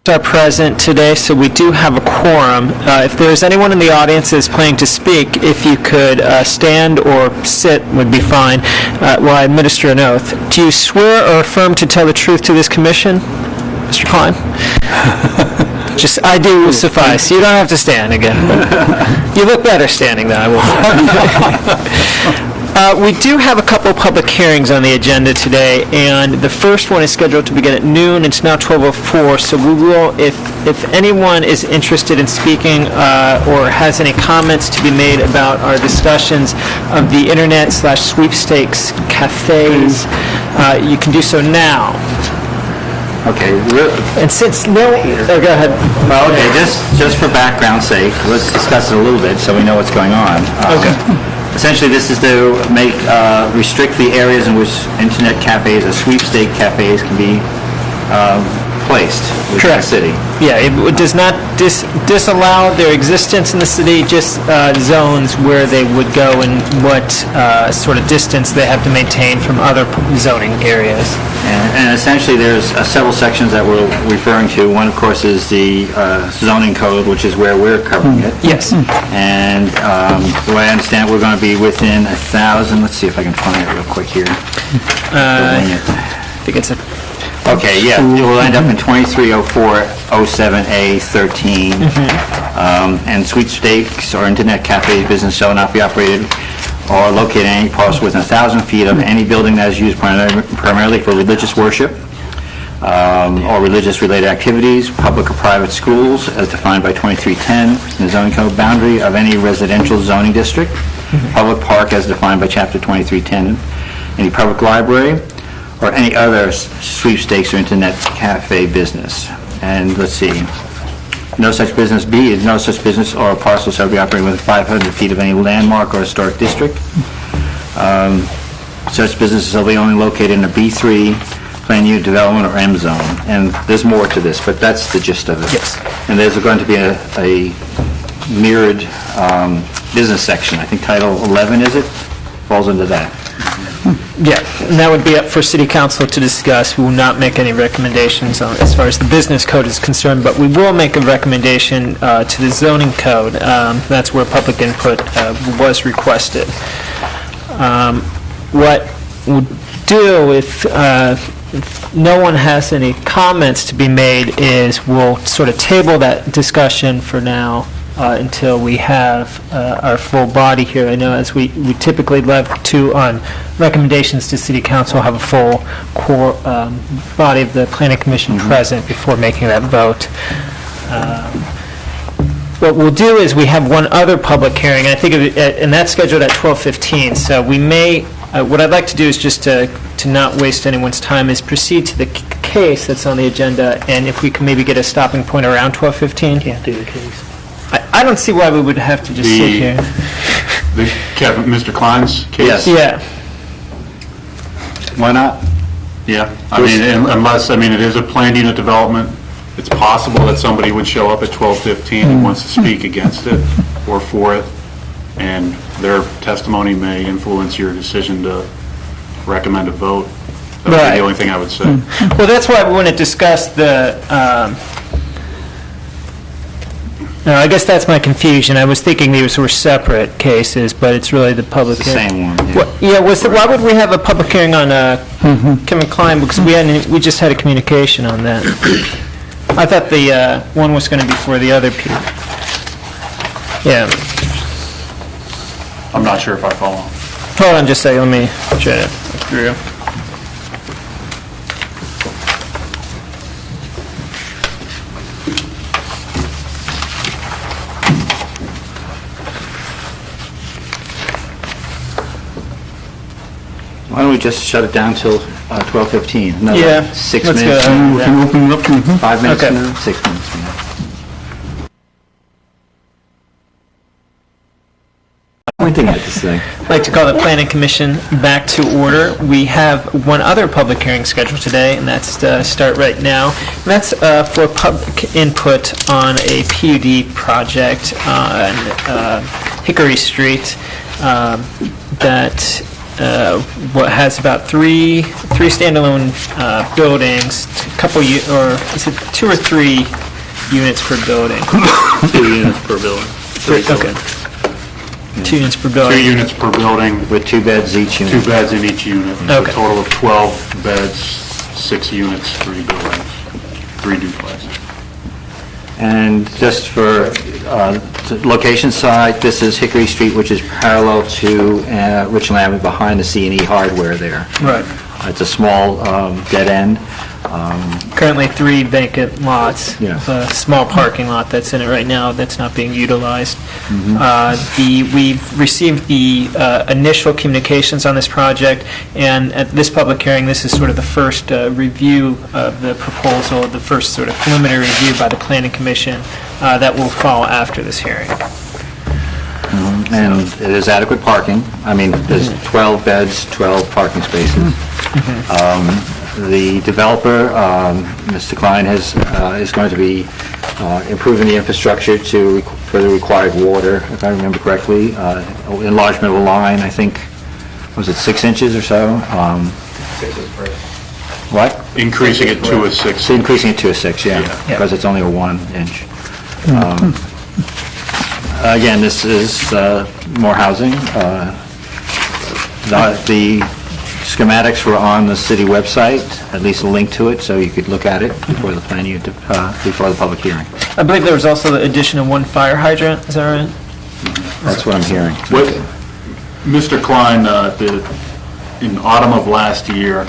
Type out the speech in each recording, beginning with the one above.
Are present today, so we do have a quorum. If there's anyone in the audience that's planning to speak, if you could stand or sit would be fine while I administer an oath. Do you swear or affirm to tell the truth to this commission, Mr. Klein? Just, I do will suffice. You don't have to stand again. You look better standing, though. I will. We do have a couple public hearings on the agenda today, and the first one is scheduled to begin at noon. It's now 12:04, so we will, if anyone is interested in speaking or has any comments to be made about our discussions of the internet/sweepstakes cafes, you can do so now. Okay. And since no, go ahead. Well, okay, just for background's sake, let's discuss it a little bit so we know what's going on. Okay. Essentially, this is to make restrict the areas in which internet cafes or sweepstake cafes can be placed within the city. Yeah, it does not disallow their existence in the city, just zones where they would go and what sort of distance they have to maintain from other zoning areas. And essentially, there's several sections that we're referring to. One, of course, is the zoning code, which is where we're covering it. Yes. And the way I understand it, we're going to be within 1,000. Let's see if I can find it real quick here. I think it's a... Okay, yeah, it will end up in 2304-07A13. And sweepstakes or internet cafe business shall not be operated or located in any parcel within 1,000 feet of any building that is used primarily for religious worship or religious-related activities, public or private schools, as defined by 2310 in the zoning code, boundary of any residential zoning district, public park as defined by Chapter 2310, any public library, or any other sweepstakes or internet cafe business. And let's see. No such business or parcel shall be operating within 500 feet of any landmark or historic district. Such businesses shall be only located in a B3 plan unit development or M zone. And there's more to this, but that's the gist of it. Yes. And there's going to be a mirrored business section. I think Title 11, is it? Falls into that. Yeah, and that would be up for City Council to discuss. We will not make any recommendations on, as far as the business code is concerned, but we will make a recommendation to the zoning code. That's where public input was requested. What we'll do if no one has any comments to be made is we'll sort of table that discussion for now until we have our full body here. I know as we typically love to, on recommendations to City Council, have a full core body of the Planning Commission present before making that vote. What we'll do is we have one other public hearing, I think, and that's scheduled at 12:15. So we may, what I'd like to do is just to not waste anyone's time, is proceed to the case that's on the agenda, and if we can maybe get a stopping point around 12:15. Can't do the case. I don't see why we would have to just sit here. Mr. Klein's case? Yes. Yeah. Why not? Yeah, I mean, unless, it is a planned unit development, it's possible that somebody would show up at 12:15 and wants to speak against it or for it, and their testimony may influence your decision to recommend a vote. That would be the only thing I would say. Well, that's why we want to discuss the, no, I guess that's my confusion. I was thinking these were separate cases, but it's really the public It's the hearing. same one. Yeah. Why would we have a public hearing on Kevin Klein? Because we just had a communication on that. I thought the one was going to be for the other people. Yeah. I'm not sure if I follow. Hold on just a second. Let me try to through. Why don't we just shut it down till 12:15? Another Yeah, 6 let's minutes. go. from Yeah. now? 5 minutes Okay. from now? 6 minutes from now. One thing I had to say. I'd like to call the Planning Commission back to order. We have one other public hearing scheduled today, and that's to start right now. And that's for public input on a PUD project on Hickory Street that what has about three standalone buildings, a couple, or is it 2 or 3 units per building? 2 units per building. Okay. 2 units per 2 building. units per building, With 2 beds each 2 unit. beds in each unit. So Okay. a total of 12 beds, 6 units, 3 buildings, 3 duplexes. And just for location side, this is Hickory Street, which is parallel to Richland Avenue behind the C&E Hardware there. Right. It's a small dead end. Currently 3 vacant lots. Yeah. A small parking lot that's in it right now that's not being utilized. We've received the initial communications on this project, and at this public hearing, this is sort of the first review of the proposal, the first sort of preliminary review by the Planning Commission that will follow after this hearing. And it is adequate parking. I mean, there's 12 beds, 12 parking spaces. The developer, Mr. Klein, is going to be improving the infrastructure for the required water, if I remember correctly. Enlargement of a line, I think, was it 6 inches or so? What? Increasing it to a 6. So increasing it to a 6, yeah, Yeah. because it's only a 1 inch. Again, this is more housing. The schematics were on the city website, at least a link to it, so you could look at it before the before the public hearing. I believe there was also the addition of 1 fire hydrant, is that right? That's what I'm hearing. What, Mr. Klein, in autumn of last year,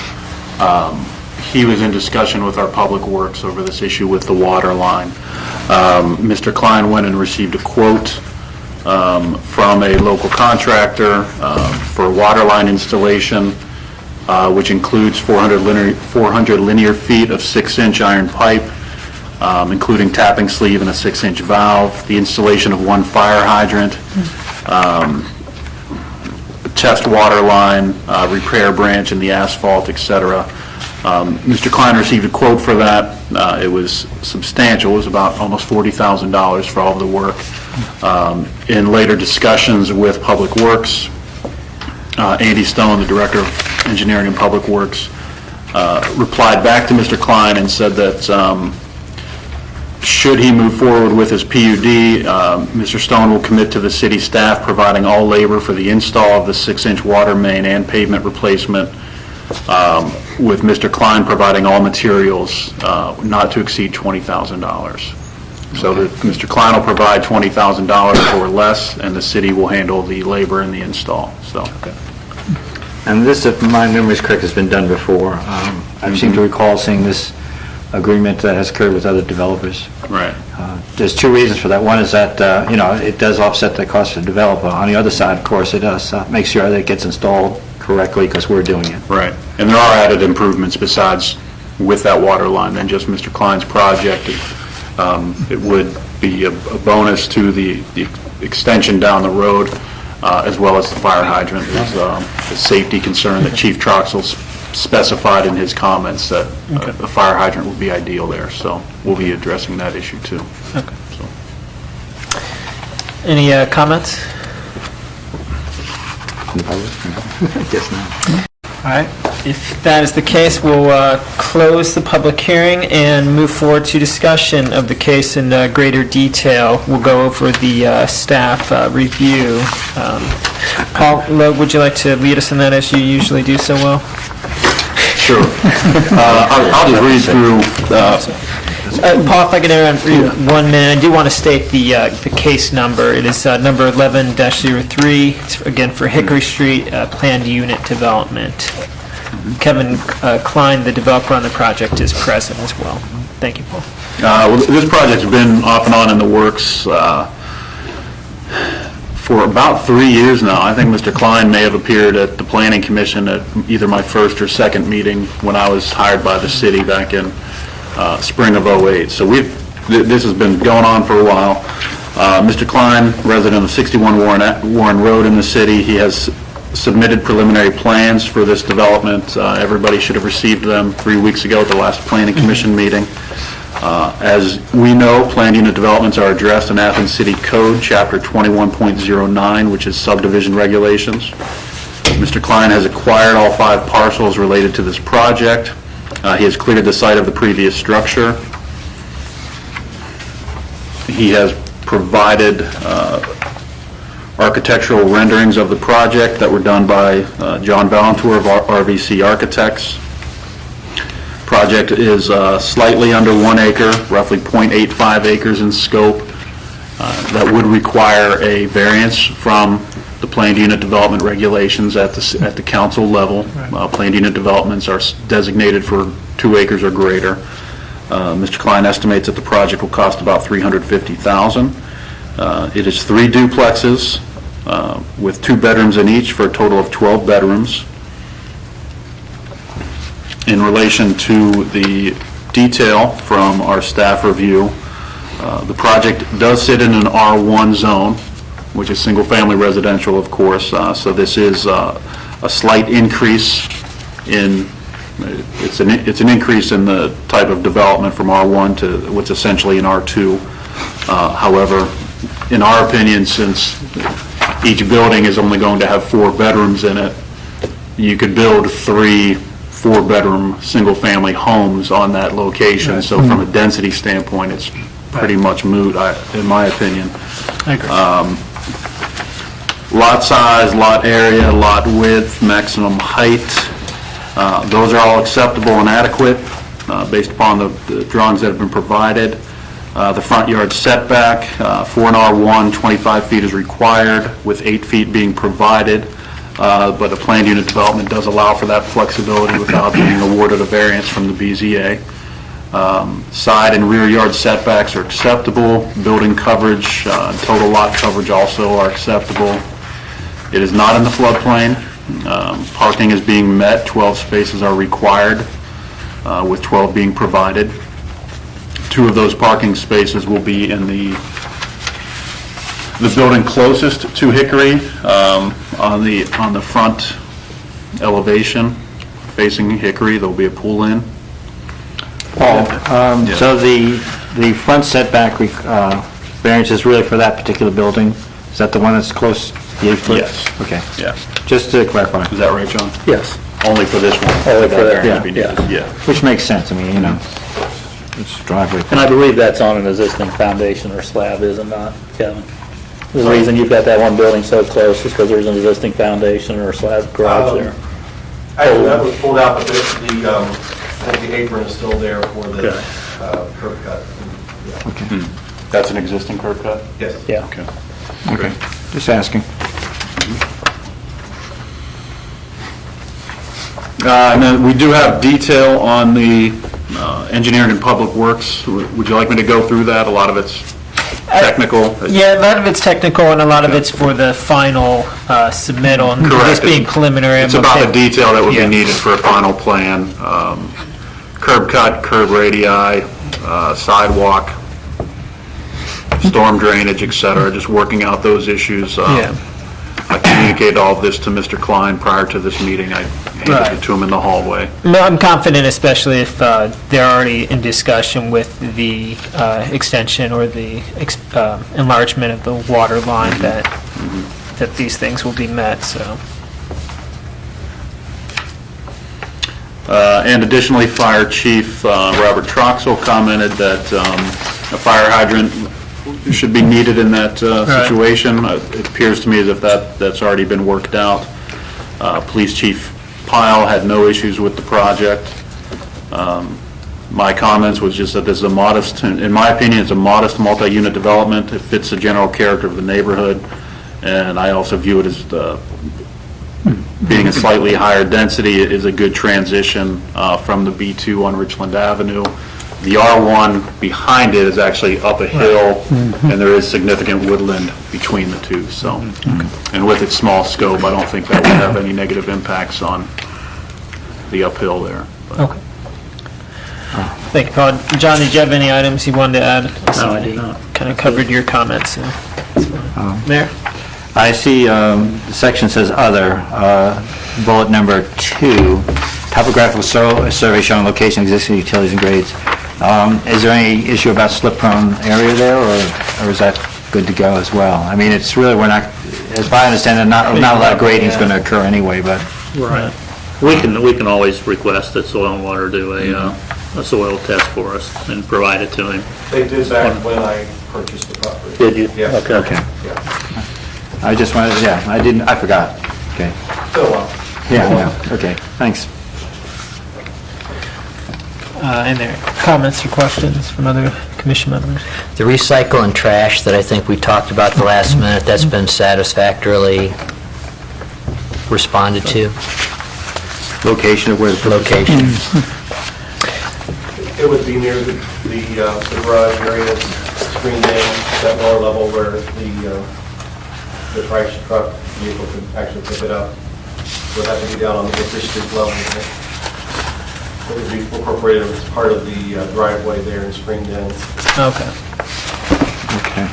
he was in discussion with our Public Works over this issue with the water line. Mr. Klein went and received a quote from a local contractor for water line installation, which includes 400 linear feet of 6-inch iron pipe, including tapping sleeve and a 6-inch valve, the installation of 1 fire hydrant, test water line, repair branch in the asphalt, etc. Mr. Klein received a quote for that. It was substantial. It was about almost $40,000 for all of the work. In later discussions with Public Works, Andy Stone, the Director of Engineering and Public Works, replied back to Mr. Klein and said that should he move forward with his PUD, Mr. Stone will commit to the city staff providing all labor for the install of the 6-inch water main and pavement replacement, with Mr. Klein providing all materials not to exceed $20,000. So that Mr. Klein will provide $20,000 or less, and the city will handle the labor and the install, so. And this, if my memory is correct, has been done before. I seem to recall seeing this agreement that has occurred with other developers. Right. There's 2 reasons for that. One is that, it does offset the cost of the developer. On the other side, of course, it does make sure that it gets installed correctly because we're doing it. Right. And there are added improvements besides with that water line than just Mr. Klein's project. It would be a bonus to the extension down the road, as well as the fire hydrant. There's a safety concern that Chief Troxel specified in his comments that a fire hydrant would be ideal there. So we'll be addressing that issue too. Okay. So. Any comments? Guess not. All right. If that is the case, we'll close the public hearing and move forward to discussion of the case in greater detail. We'll go over the staff review. Paul Loeb, would you like to lead us in that as you usually do so well? Sure. I'll just read through. Paul, if I could interrupt you 1 minute, I do want to state the case number. It is number 11-03. It's again for Hickory Street planned unit development. Kevin Klein, the developer on the project, is present as well. Thank you, Paul. Well, this project's been off and on in the works for about 3 years now. I think Mr. Klein may have appeared at the Planning Commission at either my first or second meeting when I was hired by the city back in spring of '08. So this has been going on for a while. Mr. Klein, resident of 61 Warren Road in the city, he has submitted preliminary plans for this development. Everybody should have received them 3 weeks ago at the last Planning Commission meeting. As we know, planned unit developments are addressed in Athens City Code, Chapter 21.09, which is subdivision regulations. Mr. Klein has acquired all 5 parcels related to this project. He has cleared the site of the previous structure. He has provided architectural renderings of the project that were done by John Valentour of RVC Architects. Project is slightly under 1 acre, roughly 0.85 acres in scope. That would require a variance from the planned unit development regulations at the council level. Planned unit developments are designated for 2 acres or greater. Mr. Klein estimates that the project will cost about $350,000. It is 3 duplexes with 2 bedrooms in each for a total of 12 bedrooms. In relation to the detail from our staff review, the project does sit in an R1 zone, which is single-family residential, of course. So this is a slight increase in, it's an increase in the type of development from R1 to what's essentially an R2. However, in our opinion, since each building is only going to have 4 bedrooms in it, you could build 3 4-bedroom single-family homes on that location. So from a density standpoint, it's pretty much moot, in my opinion. I agree. Lot size, lot area, lot width, maximum height, those are all acceptable and adequate based upon the drawings that have been provided. The front yard setback, for an R1, 25 feet is required, with 8 feet being provided, but a planned unit development does allow for that flexibility without being awarded a variance from the BZA. Side and rear yard setbacks are acceptable. Building coverage, total lot coverage also are acceptable. It is not in the floodplain. Parking is being met. 12 spaces are required, with 12 being provided. 2 of those parking spaces will be in the building closest to Hickory, on the front elevation facing Hickory. There'll be a pool in. Paul, so the front setback variance is really for that particular building? Is that the one that's close to the 8 foot? Yes. Okay. Yes. Just to clarify. Is that right, John? Yes. Only for this one? Only for that, That variance yeah. be needed. Yeah. Which makes sense, I mean, you know, it's driveway. And I believe that's on an existing foundation or slab, is it not, Kevin? The reason you've got that one building so close is because there's an existing foundation or slab garage there. That was pulled out, but I think the apron is still there for the Okay. curb cut. Yeah. That's an existing curb cut? Yes. Yeah. Okay. Okay, just asking. And then we do have detail on the engineering and public works. Would you like me to go through that? A lot of it's technical. Yeah, a lot of it's technical and a lot of it's for the final submittal. And Correct. this being preliminary. It's I'm about okay. the detail that would Yeah. be needed for a final plan. Curb cut, curb radii, sidewalk, storm drainage, et cetera, just working out those issues. Yeah. I communicated all of this to Mr. Klein prior to this meeting. I handed Right. it to him in the hallway. No, I'm confident, especially if they're already in discussion with the extension or the enlargement of the water line, that these things will be met, so. And additionally, Fire Chief Robert Troxel commented that a fire hydrant should be needed in that situation. It appears to me as if that's already been worked out. Police Chief Pyle had no issues with the project. My comments was just that this is a modest, in my opinion, it's a modest multi-unit development. It fits the general character of the neighborhood, and I also view it as being a slightly higher density is a good transition from the B2 on Richland Avenue. The R1 behind it is actually up a hill, and there is significant woodland between the two, so. And with its small scope, I don't think that would have any negative impacts on the uphill there. Okay. Thank you, Paul. John, did you have any items you wanted to add? No, I did not. Kind of covered your comments, so. Mayor? I see the section says other, bullet number 2, topographical survey showing location, existing utilities and grades. Is there any issue about slip-prone area there, or is that good to go as well? I mean, it's really, we're not, If I understand that, not a lot of grading is going to occur anyway, but Right. We can always request that Soil and Water do a soil test for us and provide it to him. They did back when I purchased the property. Did you? Yes. Okay. Yeah. I just wanted, I forgot. Okay. Still a while. Yeah, okay, thanks. Any other comments or questions from other commission members? The recycle and trash that I think we talked about the last minute, that's been satisfactorily responded to? Location of where the... Location? It would be near the garage areas, screened in, that lower level where the trash truck vehicle could actually pick it up. Would have to be down on the Hickory Street level. It would be incorporated as part of the driveway there and screened in. Okay. Okay.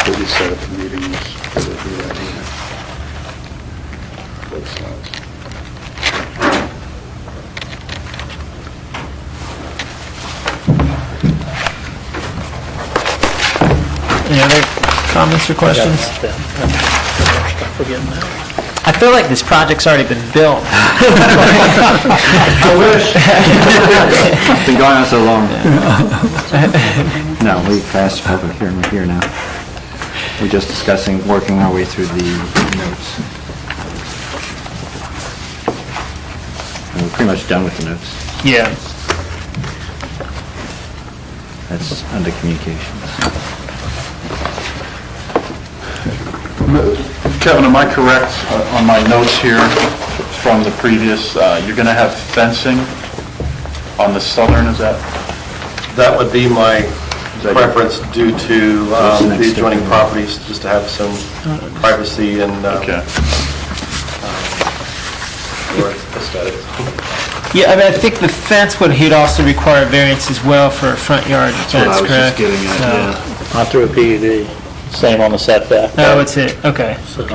What we said at the meeting was for the idea. Both sides. Any other comments or questions? Stop forgetting that. I feel like this project's already been built. It's been going on so long. No, we passed public hearing, we're here now. We're just discussing, working our way through the notes. And we're pretty much done with the notes. Yeah. That's under communications. Kevin, am I correct on my notes here from the previous, you're going to have fencing on the southern, is that? That would be my preference due to What's the next the step? adjoining properties, just to have some privacy and Okay. or aesthetics. Yeah, I mean, I think the fence he'd also require variance as well for a front yard fence, correct? Not through a PUD. Same on the setback. Oh, it's it, okay. So-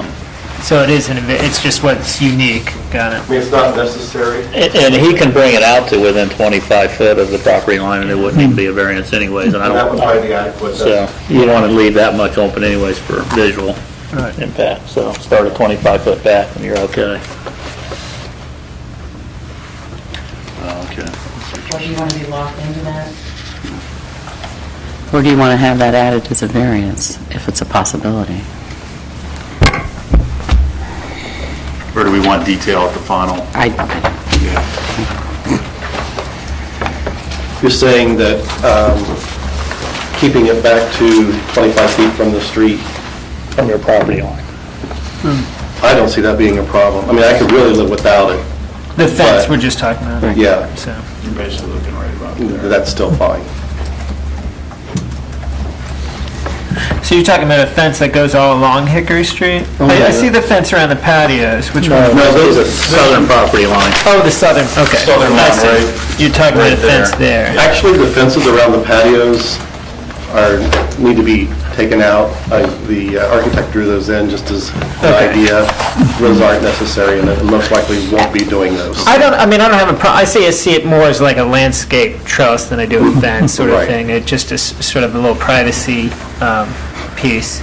So it is, it's just what's unique, got it. I mean, it's not necessary. And he can bring it out to within 25 foot of the property line, and it wouldn't even be a variance anyways, and I And that would don't, probably be adequate. so you want to leave that much open anyways for visual impact, so start at 25 foot back and you're okay. Okay. Or do you want to be locked into that? Or do you want to have that added as a variance, if it's a possibility? Or do we want detail at the final? You're saying that keeping it back to 25 feet from the street, From your property line. I don't see that being a problem. I mean, I could really live without it. The fence But- we're just talking about. Yeah, So, You're basically looking right about there. that's still fine. so you're talking about a fence that goes all along Hickory Street? I yeah. see the fence around the patios, which one? No, those are Southern property line. Oh, the southern, okay. Southern I one, see. right? You're talking about a Right there. fence there. Actually, the fences around the patios need to be taken out. The architect drew those in just as an Okay. idea. Those aren't necessary, and it most likely won't be doing those. I don't have a I see it more as like a landscape trellis than I do a fence sort of Right. thing. It just is sort of a little privacy piece.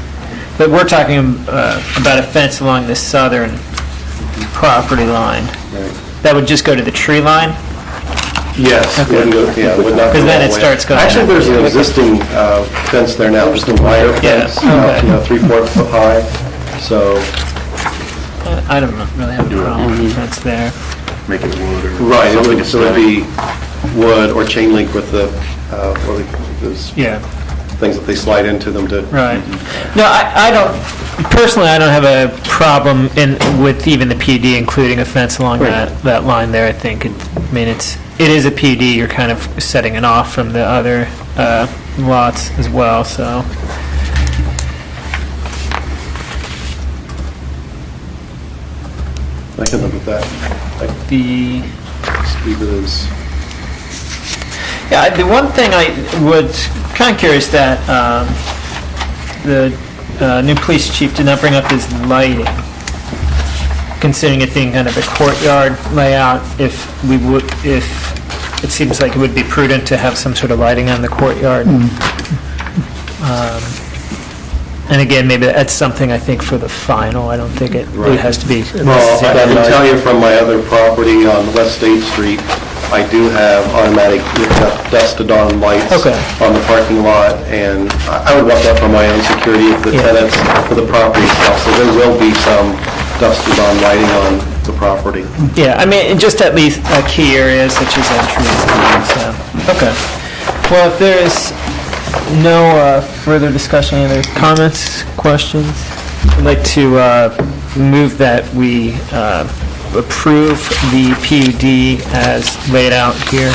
But we're talking about a fence along the southern property line. Right. That would just go to the tree line? Yes, wouldn't go- yeah, would not go Because then all it the way. starts going Actually, up. there's an existing fence there now, just a wire Yeah, fence, okay. 3-4 foot high, so, I don't really have a problem with the fence there. Make it wood or right, something so it'd be wood or chain link with the, those Yeah, things that they slide into them to. right. No, I don't, personally, I don't have a problem with even the PUD including a fence along that line there. I think, it is a PUD, you're kind of setting it off from the other lots as well, so. I can live with that. The, Just leave it as, yeah, the one thing I would, kind of curious that the new police chief did not bring up is lighting, considering it being kind of a courtyard layout, if it seems like it would be prudent to have some sort of lighting on the courtyard. And again, maybe that's something I think for the final, I don't think it has to be Well, I necessary. can tell you from my other property on West State Street, I do have automatic dusk-to-dawn lights Okay. on the parking lot, and I would want that for my own security of the Yeah. tenants for the property itself, so there will be some dusk-to-dawn lighting on the property. Yeah, I mean, just at least key areas such as entries. So, okay. Well, if there is no further discussion, any other comments, questions? I'd like to move that we approve the PUD as laid out here.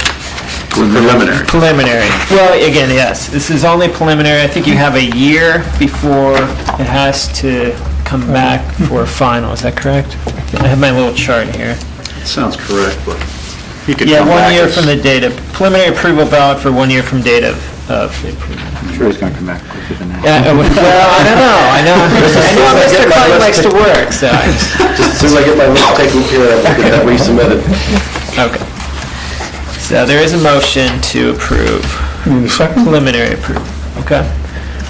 Preliminary. Preliminary. Well, again, yes, this is only preliminary. I think you have a year before it has to come back for final. Is that correct? I have my little chart here. Sounds correct, but you could Yeah, come 1 back year as- from the date of, preliminary approval valid for 1 year from date of the approval. I'm sure he's going to come back quicker than that. Yeah, well, I don't know, I know Mr. Klein likes to work, so. Just as soon as I get my list taken care of, I'll get that resubmitted. Okay. So there is a motion to approve. Preliminary approval, okay.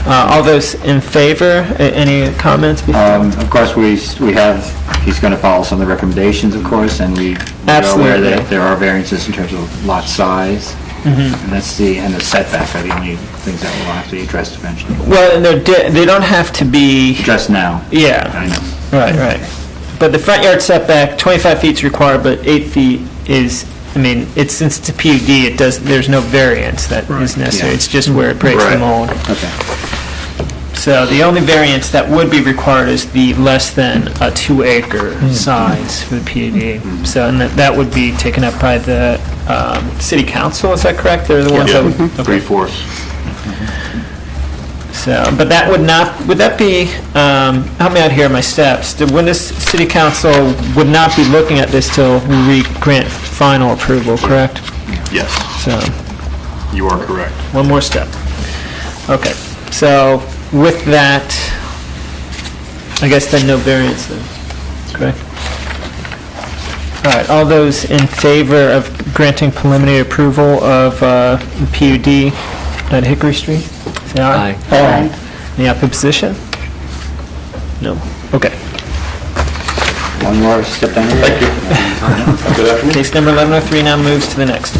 All those in favor, any comments? Of course, we have, he's going to follow some of the recommendations, of course, and we are aware Absolutely. that there are variances in terms of lot size, and that's and the setback are the only things that will have to be addressed eventually. Well, and they don't have to be, Addressed now. yeah. I know. Right. But the front yard setback, 25 feet is required, but 8 feet is, I mean, since it's a PUD, there's no variance that is necessary. Yeah. It's just where it breaks the Right. mold. Okay. So the only variance that would be required is the less than a 2-acre size for the PUD. So, and that would be taken up by the city council, is that correct? They're the ones that would... Yeah, 3/4. So, but that would that be, help me out here on my steps, when this city council would not be looking at this till we grant final approval, correct? Yes, So, you are correct. one more step. Okay, so with that, I guess then no variance then, correct? All right, all those in favor of granting preliminary approval of the PUD at Hickory Street? Say aye. Aye. Any opposition? No? Okay. One more step down here. Thank you. Good afternoon. Case number 1103 now moves to the next.